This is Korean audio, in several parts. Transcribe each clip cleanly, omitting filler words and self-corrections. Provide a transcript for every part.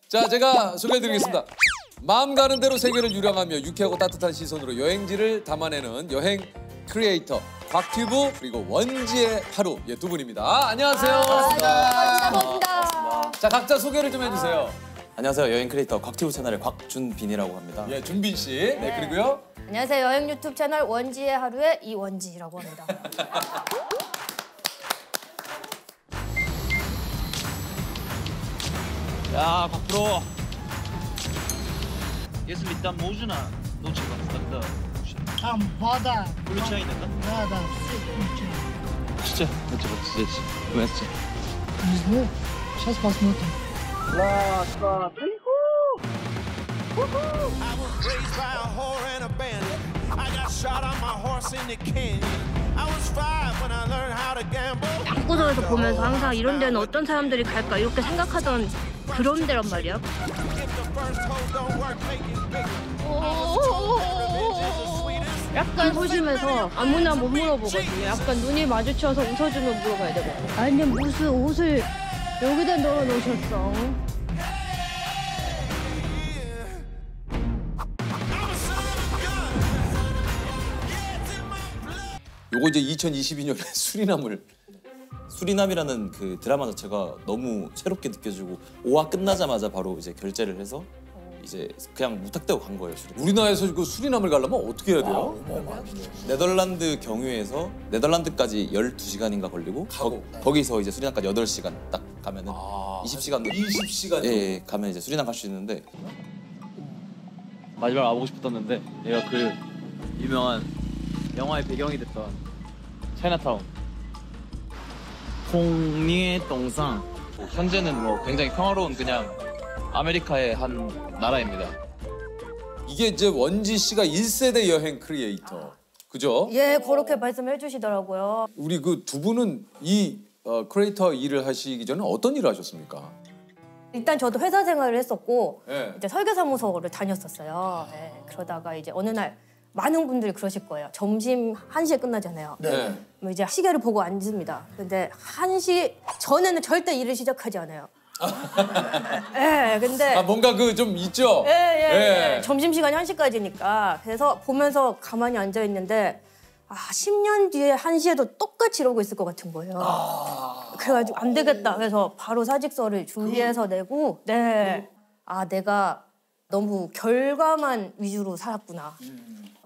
자, 제가 소개해드리겠습니다. 마음 가는 대로 세계를 유랑하며 유쾌하고 따뜻한 시선으로 여행지를 담아내는 여행 크리에이터 곽튜브 그리고 원지의 하루 두 분입니다. 안녕하세요. 반갑습니다. 자, 각자 소개를 좀 해주세요. 안녕하세요. 여행 크리에이터 곽튜브 채널의 곽준빈이라고 합니다. 예, 준빈 씨. 네, 그리고요. 안녕하세요. 여행 유튜브 채널 원지의 하루의 이원지라고 합니다. Ya Pak Bro. Если там можно, лучше вас тогда. Там вода. Включай, да? Да, все включено. Что? Это вот здесь, вместе. Не знаю. Сейчас посмотрим. I was raised by a whore and a bandit. I got shot on my horse in the canyon. I was 5 when I learned how to gamble. 방구석에서 보면서 항상 이런 데는 어떤 사람들이 갈까 이렇게 생각하던 그런 데란 말이야. If the first hoe don't work, make it bigger. 약간 소심해서 아무나 못 물어보거든요. 약간 눈이 마주쳐서 웃어주면 물어봐야 되거든요. 아니 무슨 옷을 여기다 넣어놓으셨어? 요거 이제 2022년에 수리남이라는 그 드라마 자체가 너무 새롭게 느껴지고 5화 끝나자마자 바로 이제 결제를 해서 이제 그냥 무턱대고 간 거예요. 우리나라에서 그 수리남을 가려면 어떻게 해야 돼요? 네덜란드 경유해서 네덜란드까지 12시간인가 걸리고 거기서 이제 수리남까지 8시간 딱 가면은 20시간 20시간 예, 가면 이제 수리남 갈 수 있는데 마지막 와보고 싶었는데 얘가 그 유명한 영화의 배경이 됐던 차이나타운 홍리의 동상 현재는 뭐 굉장히 평화로운 그냥 아메리카의 한 나라입니다. 이게 이제 원지 씨가 1세대 여행 크리에이터. 그죠? 예, 그렇게 말씀해 주시더라고요. 우리 그 두 분은 이 크리에이터 일을 하시기 전에 어떤 일을 하셨습니까? 일단 저도 회사 생활을 했었고 네. 이제 설계사무소를 다녔었어요. 네, 그러다가 이제 어느 날 많은 분들이 그러실 거예요. 점심 1시에 끝나잖아요. 네. 그럼 이제 시계를 보고 앉습니다. 근데 1시 전에는 절대 일을 시작하지 않아요. 예, 근데 뭔가 그 좀 있죠? 예. 점심시간이 1시까지니까. 그래서 보면서 가만히 앉아 있는데 10년 뒤에 1시에도 똑같이 이러고 있을 것 같은 거예요. 그래가지고 안 되겠다. 그래서 바로 사직서를 준비해서 내고 내가 너무 결과만 위주로 살았구나.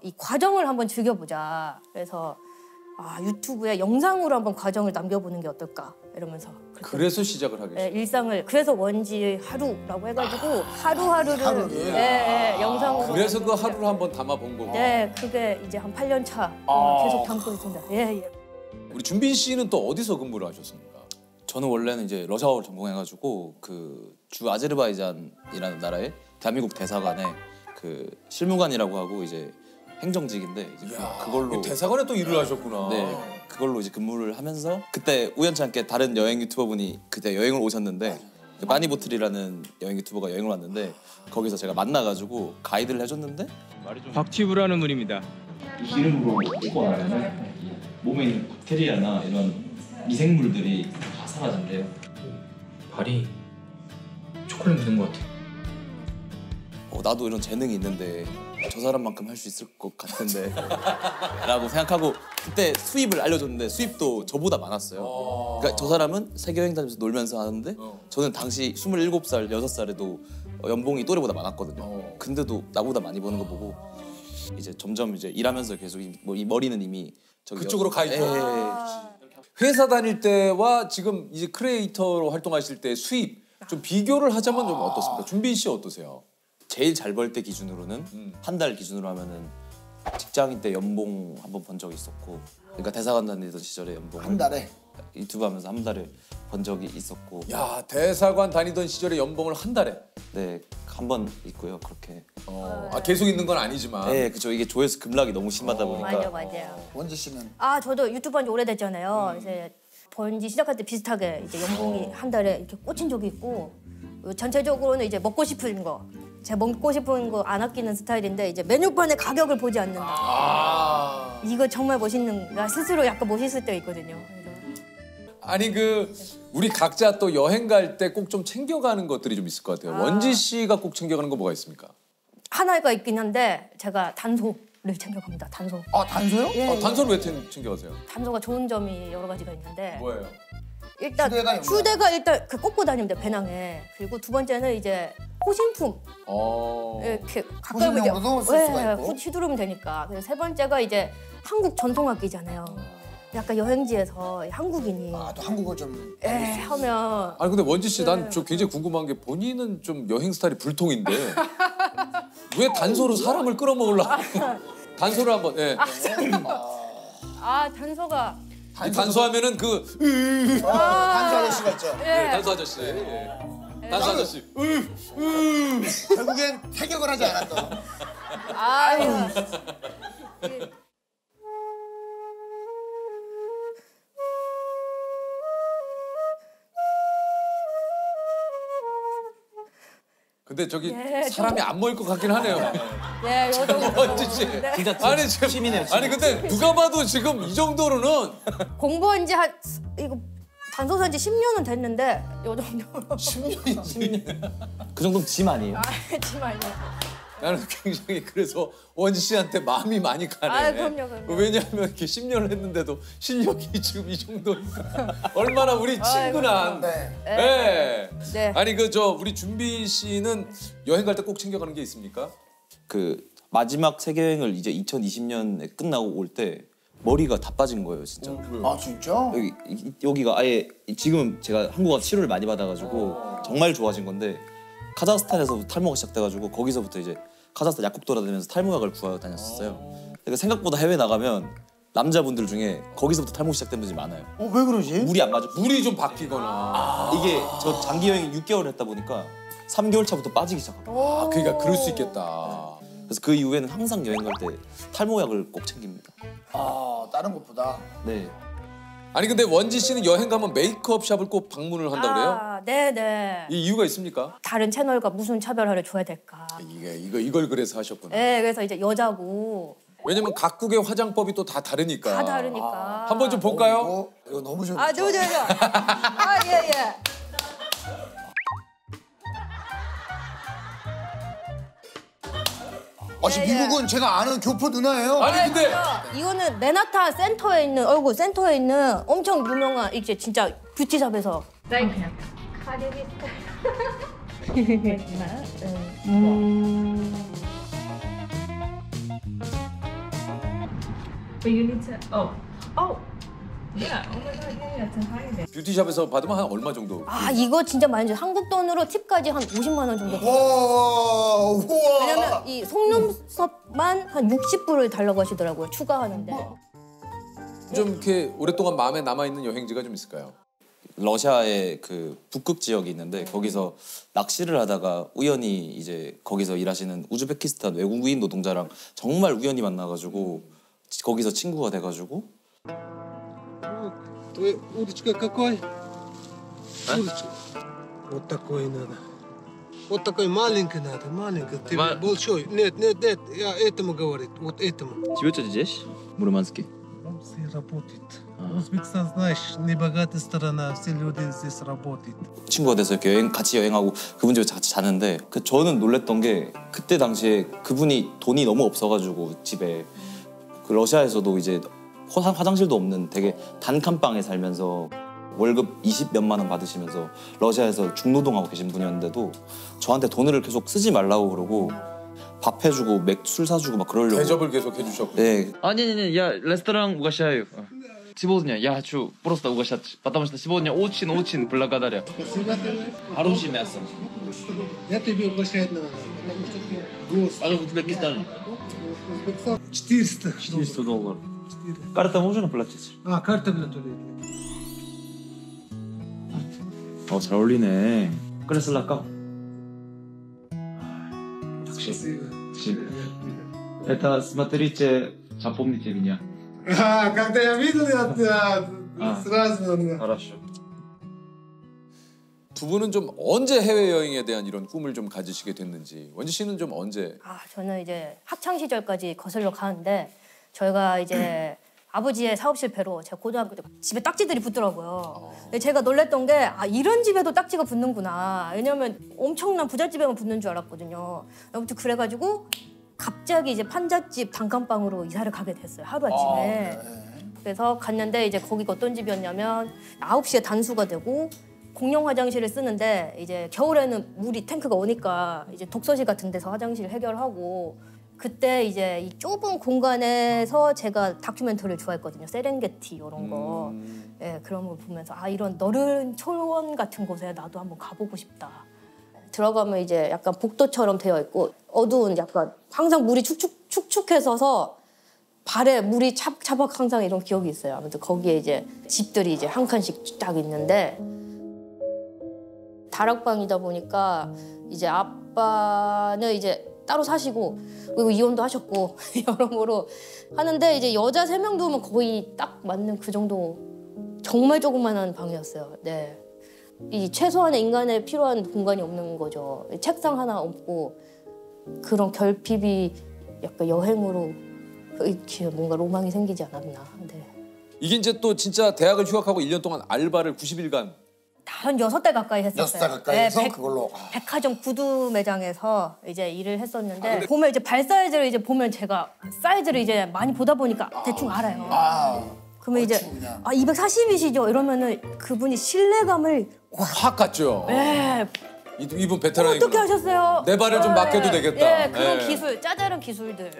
이 과정을 한번 즐겨보자. 그래서 유튜브에 영상으로 한번 과정을 남겨보는 게 어떨까 이러면서 그래서 시작을 하게 됐어요. 일상을 그래서 원지 하루라고 해가지고 하루하루를 영상으로 그래서 그 하루를 한번 담아본 거고. 네, 그게 이제 한 8년 차 계속 담고 있습니다. 예. 우리 준빈 씨는 또 어디서 근무를 하셨습니까? 저는 원래는 이제 러시아어를 전공해가지고 그 주 아제르바이잔이라는 나라의 대한민국 대사관에 그 실무관이라고 하고 이제 행정직인데 이제 그걸로 대사관에 또 일을 하셨구나. 네, 그걸로 이제 근무를 하면서 그때 우연치 않게 다른 여행 유튜버 분이 그때 여행을 오셨는데 그 빠니보틀이라는 여행 유튜버가 여행을 왔는데 거기서 제가 만나가지고 가이드를 해줬는데 곽튜브라는 분입니다. 이 기름으로 씻고 나면 몸에 있는 박테리아나 이런 미생물들이 다 사라진대요. 발이 초콜릿 묻은 것 같아. 나도 이런 재능이 있는데 저 사람만큼 할 수 있을 것 같은데 라고 생각하고 그때 수입을 알려줬는데 수입도 저보다 많았어요. 그러니까 저 사람은 세계여행 다니면서 놀면서 하는데 저는 당시 27살, 6살에도 연봉이 또래보다 많았거든요. 근데도 나보다 많이 버는 거 보고 이제 점점 이제 일하면서 계속 이 머리는 이미 그쪽으로 가 있고. 회사 다닐 때와 지금 이제 크리에이터로 활동하실 때 수입 좀 비교를 하자면 좀 어떻습니까? 준빈 씨 어떠세요? 제일 잘 벌 때 기준으로는 한 달 기준으로 하면은 직장인 때 연봉 한 번 번 적이 있었고 그러니까 대사관 다니던 시절에 연봉을 한 달에? 유튜브 하면서 한 달에 번 적이 있었고 야, 대사관 다니던 시절에 연봉을 한 달에? 네, 한 번 있고요. 그렇게 계속 있는 건 아니지만. 네, 그렇죠. 이게 조회수 급락이 너무 심하다 보니까 맞아요. 원지 씨는? 저도 유튜브 한 지 오래됐잖아요. 이제 번지 시작할 때 비슷하게 이제 연봉이 한 달에 이렇게 꽂힌 적이 있고 전체적으로는 이제 먹고 싶은 거 제가 먹고 싶은 거 안 아끼는 스타일인데 이제 메뉴판의 가격을 보지 않는다. 이거 정말 멋있는 나 스스로 약간 멋있을 때 있거든요. 아니 그 우리 각자 또 여행 갈 때 꼭 좀 챙겨가는 것들이 좀 있을 것 같아요. 원지 씨가 꼭 챙겨가는 거 뭐가 있습니까? 하나가 있긴 한데 제가 단소를 챙겨갑니다. 단소. 아 단소요? 예, 단소를 왜 챙겨가세요? 단소가 좋은 점이 여러 가지가 있는데 뭐예요? 일단 휴대가 일단 그 꽂고 다닙니다. 배낭에. 그리고 두 번째는 이제 호신품. 이렇게 가까이 호신용으로도 쓸 수가 있고. 휘두르면 되니까. 그리고 세 번째가 이제 한국 전통악기잖아요. 약간 여행지에서 한국인이 또 한국어 좀 하면 아니 근데 원지 씨 난 저 굉장히 궁금한 게 본인은 좀 여행 스타일이 불통인데 왜 단소로 사람을 끌어모으려고 단소를 한번 예. 단소가 이 단소하면은 그 단소 아저씨가 있죠. 단소 아저씨 단소 아저씨 결국엔 타격을 하지 않았던. 아유. 근데 저기 사람이 안 모일 것 같긴 하네요. 예, 요 정도. 원지 씨. 진짜 아니 지금 취미네요. 아니 근데 누가 봐도 지금 이 정도로는 공부한 지 이거 단소 산지 10년은 됐는데 요 정도. 10년이 그 정도면 짐 아니에요? 정말요. 나는 굉장히 그래서 원지 씨한테 마음이 많이 가네. 그럼요. 왜냐하면 이렇게 10년을 했는데도 실력이 지금 이 정도니까 얼마나 우리 친근한. 네. 아니 그 저 우리 준비 씨는 여행 갈 때 꼭 챙겨가는 게 있습니까? 그 마지막 세계 여행을 이제 2020년에 끝나고 올 때 머리가 다 빠진 거예요, 진짜. 아 진짜? 여기가 아예 지금 제가 한국어 치료를 많이 받아가지고 정말 좋아진 건데 카자흐스탄에서 탈모가 시작돼가지고 거기서부터 이제 카자흐스탄 약국 돌아다니면서 탈모약을 구하러 다녔었어요. 그러니까 생각보다 해외 나가면 남자분들 중에 거기서부터 탈모 시작된 분들이 많아요. 왜 그러지? 물이 안 맞아. 물이 좀 바뀌거나. 이게 저 장기 여행 6개월 했다 보니까 3개월 차부터 빠지기 시작합니다. 그러니까 그럴 수 있겠다. 그래서 그 이후에는 항상 여행 갈 때 탈모약을 꼭 챙깁니다. 다른 것보다. 네. 아니 근데 원지 씨는 여행 가면 메이크업 샵을 꼭 방문을 한다 그래요? 네네. 이 이유가 있습니까? 다른 채널과 무슨 차별화를 줘야 될까? 이걸 그래서 하셨구나. 네, 그래서 이제 여자고. 왜냐면 각국의 화장법이 또 다 다르니까. 다 다르니까. 한번 좀 볼까요? 이거 너무 좋죠. 좋죠. 예. 미국은 제가 아는 교포 누나예요. 아니 근데 이거는 맨하탄 센터에 있는 센터에 있는 엄청 유명한 이제 진짜 뷰티샵에서. 뷰티샵에서 받으면 한 얼마 정도? 이거 진짜 많이 줘. 한국 돈으로 팁까지 한 50만 원 정도. 우와. 왜냐면 이 속눈썹만 한 60불을 달라고 하시더라고요. 추가하는데. 좀 이렇게 오랫동안 마음에 남아 있는 여행지가 좀 있을까요? 러시아의 그 북극 지역이 있는데 거기서 낚시를 하다가 우연히 이제 거기서 일하시는 우즈베키스탄 외국인 노동자랑 정말 우연히 만나가지고 거기서 친구가 돼가지고. Удочка какой? Удочка. Вот такой надо. Вот такой маленький надо, маленький. Ты большой. Нет, я этому говорит, вот этому. Живете здесь? Мурманске? Все работает. Узбекистан, знаешь, небогатая страна, все люди здесь работают. 친구가 돼서 이렇게 같이 여행하고 그분 집에 같이 자는데 저는 놀랬던 게 그때 당시에 그분이 돈이 너무 없어가지고 집에 그 러시아에서도 이제 화장실도 없는 되게 단칸방에 살면서 월급 20몇만 원 받으시면서 러시아에서 중노동하고 계신 분이었는데도 저한테 돈을 계속 쓰지 말라고 그러고 밥 해주고 술 사주고 막 그러려고. 대접을 계속 해주셨고. 네. Не, я ресторан угощаю. Сегодня я хочу просто угощать, потому что сегодня очень благодарю. Хорошее мясо. Я тебе угощаю на гость. А в Узбекистане? 400. $400. Карта можно платить? Карта готовит. 잘 어울리네. 그래슬라까? Спасибо. Это смотрите, запомните меня. Когда я видел, сразу. хорошо. 두 분은 좀 언제 해외 여행에 대한 이런 꿈을 좀 가지시게 됐는지. 원지 씨는 좀 언제? 저는 이제 학창 시절까지 거슬러 가는데 저희가 이제 아버지의 사업 실패로 제가 고등학교 때 집에 딱지들이 붙더라고요. 제가 놀랬던 게 이런 집에도 딱지가 붙는구나. 왜냐면 엄청난 부잣집에만 붙는 줄 알았거든요. 아무튼 그래가지고 갑자기 이제 판잣집 단칸방으로 이사를 가게 됐어요. 하루아침에. 그래서 갔는데 이제 거기가 어떤 집이었냐면 9시에 단수가 되고 공용 화장실을 쓰는데 이제 겨울에는 물이 탱크가 오니까 이제 독서실 같은 데서 화장실 해결하고 그때 이제 이 좁은 공간에서 제가 다큐멘터리를 좋아했거든요. 세렝게티 이런 거. 예, 그런 걸 보면서 이런 너른 초원 같은 곳에 나도 한번 가보고 싶다. 들어가면 이제 약간 복도처럼 되어 있고 어두운 약간 항상 물이 축축해서서 발에 물이 차박 항상 이런 기억이 있어요. 아무튼 거기에 이제 집들이 이제 한 칸씩 딱 있는데 다락방이다 보니까 이제 아빠는 이제 따로 사시고 그리고 이혼도 하셨고 여러모로 하는데 이제 여자 3명 두면 거의 딱 맞는 그 정도 정말 조그만한 방이었어요. 네. 이 최소한의 인간에 필요한 공간이 없는 거죠. 책상 하나 없고 그런 결핍이 약간 여행으로 이렇게 뭔가 로망이 생기지 않았나. 네. 이게 이제 또 진짜 대학을 휴학하고 1년 동안 알바를 90일간 한 6달 가까이 했었어요. 6달 가까이 해서 그걸로. 백화점 구두 매장에서 이제 일을 했었는데 보면 이제 발 사이즈를 이제 보면 제가 사이즈를 이제 많이 보다 보니까 대충 알아요. 그러면 이제 240이시죠? 이러면은 그분이 신뢰감을 확 갔죠. 네. 이분 베테랑이구나. 어떻게 하셨어요? 내 발을 좀 맡겨도 되겠다. 예, 그런 기술, 짜잘한 기술들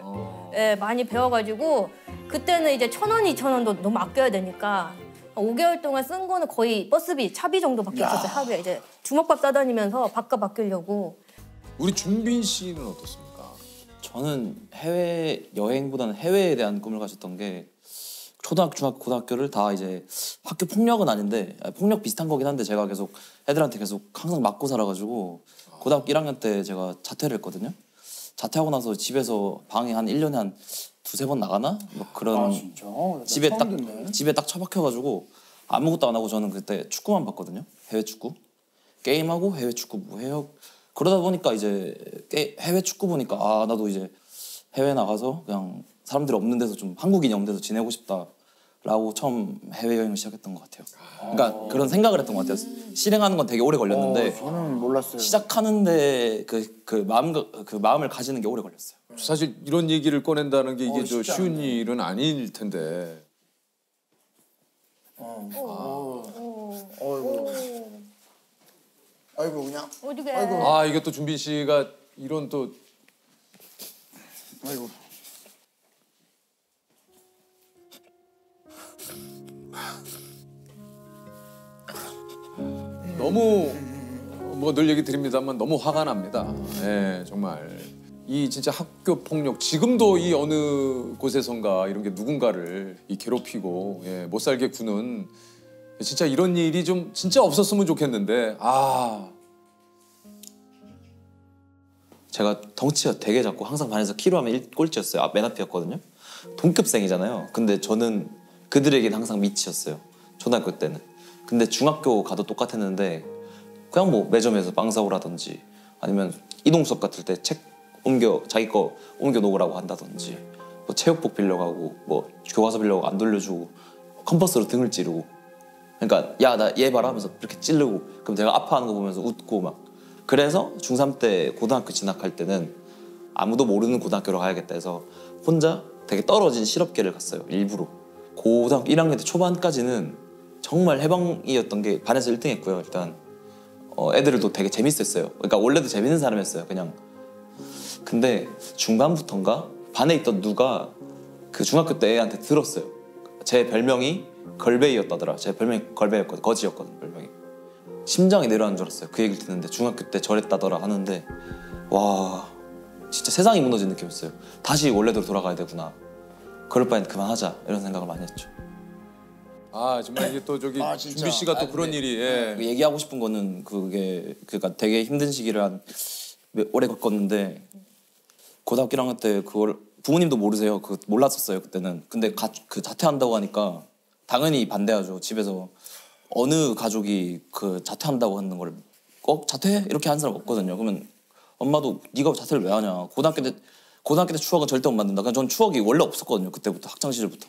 많이 배워가지고 그때는 이제 1,000원, 2,000원도 너무 아껴야 되니까 5개월 동안 쓴 거는 거의 버스비, 차비 정도밖에 없었어요. 하루에 이제 주먹밥 싸다니면서 밥값 아끼려고. 우리 준빈 씨는 어떻습니까? 저는 해외 여행보다는 해외에 대한 꿈을 가졌던 게 초등학교, 중학교, 고등학교를 다 이제 학교 폭력은 아닌데 폭력 비슷한 거긴 한데 제가 계속 애들한테 계속 항상 맞고 살아가지고 고등학교 1학년 때 제가 자퇴를 했거든요. 자퇴하고 나서 집에서 방에 한 1년에 한 2-3번 나가나? 뭐 그런 진짜? 집에 딱 처박혀가지고 아무것도 안 하고 저는 그때 축구만 봤거든요. 해외 축구. 게임하고 해외 축구 뭐 해요. 그러다 보니까 이제 해외 축구 보니까 나도 이제 해외 나가서 그냥 사람들이 없는 데서 좀 한국인이 없는 데서 지내고 싶다라고 처음 해외여행을 시작했던 것 같아요. 그러니까 그런 생각을 했던 것 같아요. 실행하는 건 되게 오래 걸렸는데 저는 몰랐어요. 시작하는데 그 마음을 가지는 게 오래 걸렸어요. 사실 이런 얘기를 꺼낸다는 게 이게 저 쉽지 쉬운 않네. 일은 아닐 텐데. 아이고 그냥. 어떻게? 이게 또 준빈 씨가 이런 또 아이고. 너무 뭐 늘 얘기 드립니다만 너무 화가 납니다. 예, 정말 이 진짜 학교 폭력 지금도 이 어느 곳에선가 이런 게 누군가를 이 괴롭히고 못 살게 구는 진짜 이런 일이 좀 진짜 없었으면 좋겠는데 제가 덩치가 되게 작고 항상 반에서 키로 하면 꼴찌였어요. 맨 앞이었거든요. 동급생이잖아요. 근데 저는 그들에게는 항상 밑이었어요. 초등학교 때는. 근데 중학교 가도 똑같았는데 그냥 뭐 매점에서 빵 사오라든지 아니면 이동 수업 같을 때 책 자기 거 옮겨 놓으라고 한다든지 뭐 체육복 빌려가고 뭐 교과서 빌려가고 안 돌려주고 컴퍼스로 등을 찌르고 그러니까 야 나 얘 봐라 하면서 이렇게 찌르고 그럼 제가 아파하는 거 보면서 웃고 막 그래서 중3 때 고등학교 진학할 때는 아무도 모르는 고등학교로 가야겠다 해서 혼자 되게 떨어진 실업계를 갔어요. 일부러. 고등학교 1학년 때 초반까지는 정말 해방이었던 게 반에서 1등 했고요. 일단 애들도 되게 재밌었어요. 그러니까 원래도 재밌는 사람이었어요. 그냥. 근데 중반부터인가 반에 있던 누가 그 중학교 때 애한테 들었어요. 제 별명이 걸베이였다더라. 제 별명이 걸베였거든. 거지였거든 별명이. 심장이 내려가는 줄 알았어요. 그 얘기를 듣는데 중학교 때 저랬다더라 하는데 와 진짜 세상이 무너진 느낌이었어요. 다시 원래대로 돌아가야 되구나. 그럴 바엔 그만하자 이런 생각을 많이 했죠. 정말 이게 또 저기 준비 씨가 또 그런 일이 얘기하고 싶은 거는 그게 그러니까 되게 힘든 시기를 한 오래 겪었는데 고등학교 1학년 때 그걸 부모님도 모르세요. 몰랐었어요 그때는. 근데 그 자퇴한다고 하니까 당연히 반대하죠. 집에서 어느 가족이 그 자퇴한다고 하는 걸 꼭 자퇴해? 이렇게 하는 사람 없거든요. 그러면 엄마도 네가 자퇴를 왜 하냐. 고등학교 때 추억은 절대 못 만든다. 그냥 전 추억이 원래 없었거든요. 그때부터 학창 시절부터.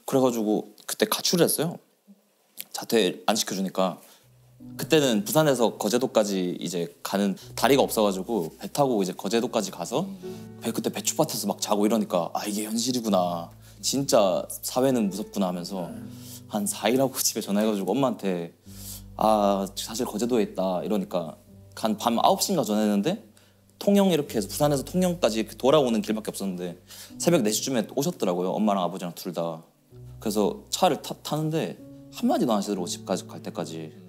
그래가지고 그때 가출을 했어요. 자퇴 안 시켜주니까. 그때는 부산에서 거제도까지 이제 가는 다리가 없어가지고 배 타고 이제 거제도까지 가서 그때 배추밭에서 막 자고 이러니까 아 이게 현실이구나. 진짜 사회는 무섭구나 하면서 한 4일 하고 집에 전화해가지고 엄마한테 아 사실 거제도에 있다 이러니까 한 밤 9시인가 전화했는데 통영 이렇게 해서 부산에서 통영까지 돌아오는 길밖에 없었는데 새벽 4시쯤에 오셨더라고요. 엄마랑 아버지랑 둘 다. 그래서 차를 타는데 한마디도 안 하시더라고. 집까지 갈 때까지.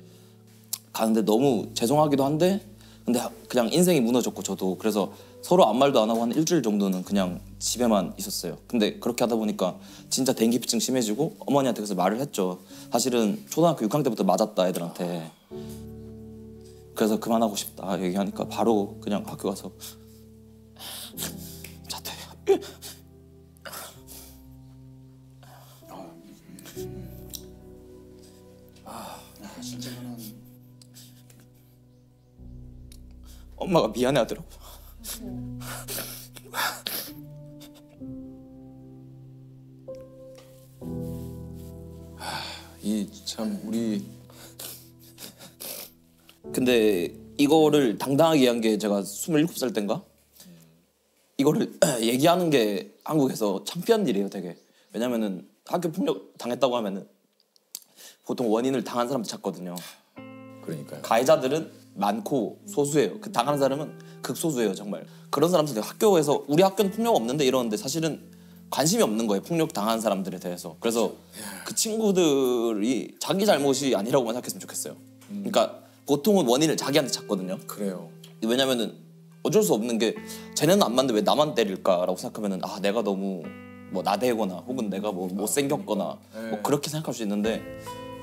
가는데 너무 죄송하기도 한데 근데 그냥 인생이 무너졌고 저도 그래서 서로 아무 말도 안 하고 한 일주일 정도는 그냥 집에만 있었어요. 근데 그렇게 하다 보니까 진짜 dengu피증 심해지고 어머니한테 그래서 말을 했죠. 사실은 초등학교 6학년 때부터 맞았다 애들한테. 그래서 그만하고 싶다 얘기하니까 바로 그냥 학교 가서 자퇴. 엄마가 미안해하더라고요. 이 참 우리 근데 이거를 당당하게 얘기한 게 제가 27살 땐가? 이거를 얘기하는 게 한국에서 창피한 일이에요 되게. 왜냐면은 학교 폭력 당했다고 하면은 보통 원인을 당한 사람도 찾거든요. 그러니까요. 가해자들은 많고 소수예요. 그 당하는 사람은 극소수예요 정말. 그런 사람들 학교에서 우리 학교는 폭력 없는데 이러는데 사실은 관심이 없는 거예요. 폭력 당한 사람들에 대해서. 그래서 그 친구들이 자기 잘못이 아니라고만 생각했으면 좋겠어요. 그러니까 보통은 원인을 자기한테 찾거든요. 그래요. 왜냐면은 어쩔 수 없는 게 쟤네는 안 맞는데 왜 나만 때릴까라고 생각하면은 아 내가 너무 뭐 나대거나 혹은 내가 뭐 못생겼거나 뭐 그렇게 생각할 수 있는데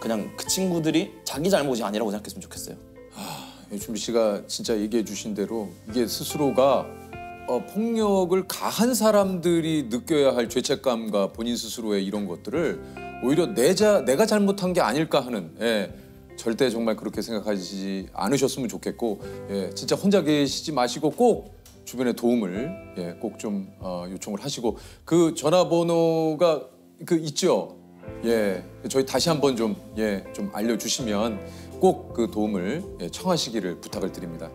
그냥 그 친구들이 자기 잘못이 아니라고 생각했으면 좋겠어요. 준비 씨가 진짜 얘기해 주신 대로 이게 스스로가 폭력을 가한 사람들이 느껴야 할 죄책감과 본인 스스로의 이런 것들을 오히려 내가 잘못한 게 아닐까 하는 절대 정말 그렇게 생각하지 않으셨으면 좋겠고 진짜 혼자 계시지 마시고 꼭 주변에 도움을 꼭 좀 요청을 하시고 그 전화번호가 그 있죠. 저희 다시 한번 좀 알려주시면 꼭 그 도움을 청하시기를 부탁을 드립니다.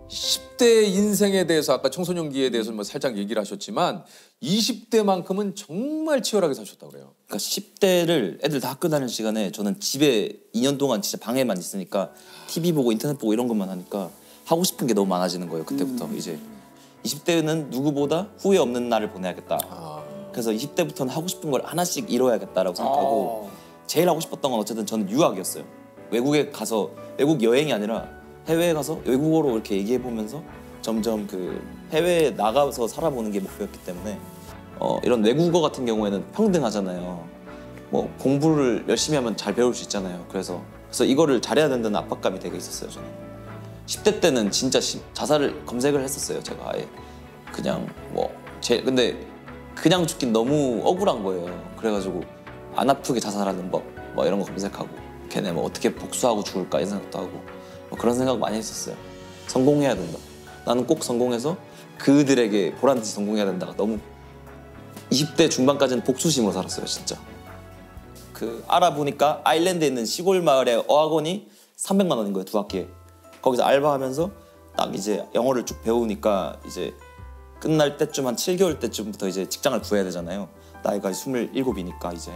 10대 인생에 대해서 아까 청소년기에 대해서 뭐 살짝 얘기를 하셨지만 20대만큼은 정말 치열하게 사셨다고 그래요. 그러니까 10대를 애들 다 학교 다니는 시간에 저는 집에 2년 동안 진짜 방에만 있으니까 TV 보고 인터넷 보고 이런 것만 하니까 하고 싶은 게 너무 많아지는 거예요. 그때부터 이제 20대는 누구보다 후회 없는 날을 보내야겠다. 그래서 20대부터는 하고 싶은 걸 하나씩 이뤄야겠다라고 생각하고 제일 하고 싶었던 건 어쨌든 저는 유학이었어요. 외국에 가서 외국 여행이 아니라 해외에 가서 외국어로 이렇게 얘기해보면서 점점 그 해외에 나가서 살아보는 게 목표였기 때문에 이런 외국어 같은 경우에는 평등하잖아요. 뭐 공부를 열심히 하면 잘 배울 수 있잖아요. 그래서 이거를 잘해야 된다는 압박감이 되게 있었어요. 저는 10대 때는 진짜 자살을 검색을 했었어요. 제가 아예 그냥 근데 그냥 죽긴 너무 억울한 거예요. 그래가지고 안 아프게 자살하는 법 뭐 이런 거 검색하고 걔네 뭐 어떻게 복수하고 죽을까 이런 생각도 하고 뭐 그런 생각 많이 했었어요. 성공해야 된다. 나는 꼭 성공해서 그들에게 보란듯이 성공해야 된다가 너무 20대 중반까지는 복수심으로 살았어요. 진짜. 그 알아보니까 아일랜드에 있는 시골 마을의 어학원이 300만 원인 거예요. 2학기에. 거기서 알바하면서 딱 이제 영어를 쭉 배우니까 이제 끝날 때쯤 한 7개월 때쯤부터 이제 직장을 구해야 되잖아요. 나이가 27이니까 이제.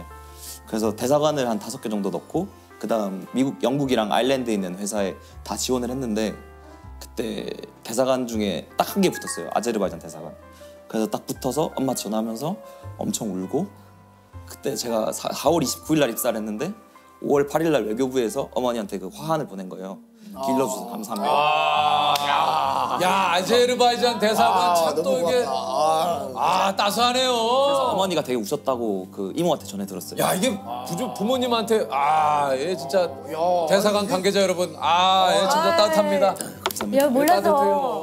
그래서 대사관을 한 5개 정도 넣고 그다음 미국, 영국이랑 아일랜드에 있는 회사에 다 지원을 했는데 그때 대사관 중에 딱 한 개 붙었어요. 아제르바이잔 대사관. 그래서 딱 붙어서 엄마 전화하면서 엄청 울고 그때 제가 4월 29일 날 입사를 했는데 5월 8일 날 외교부에서 어머니한테 그 화환을 보낸 거예요. 길러주셔서 감사합니다. 야 아제르바이잔 대사관 참 또 이게 따스하네요. 그래서 어머니가 되게 우셨다고 그 이모한테 전해 들었어요. 야 이게 부모님한테 진짜 대사관 관계자 여러분 진짜 따뜻합니다. 야 몰라서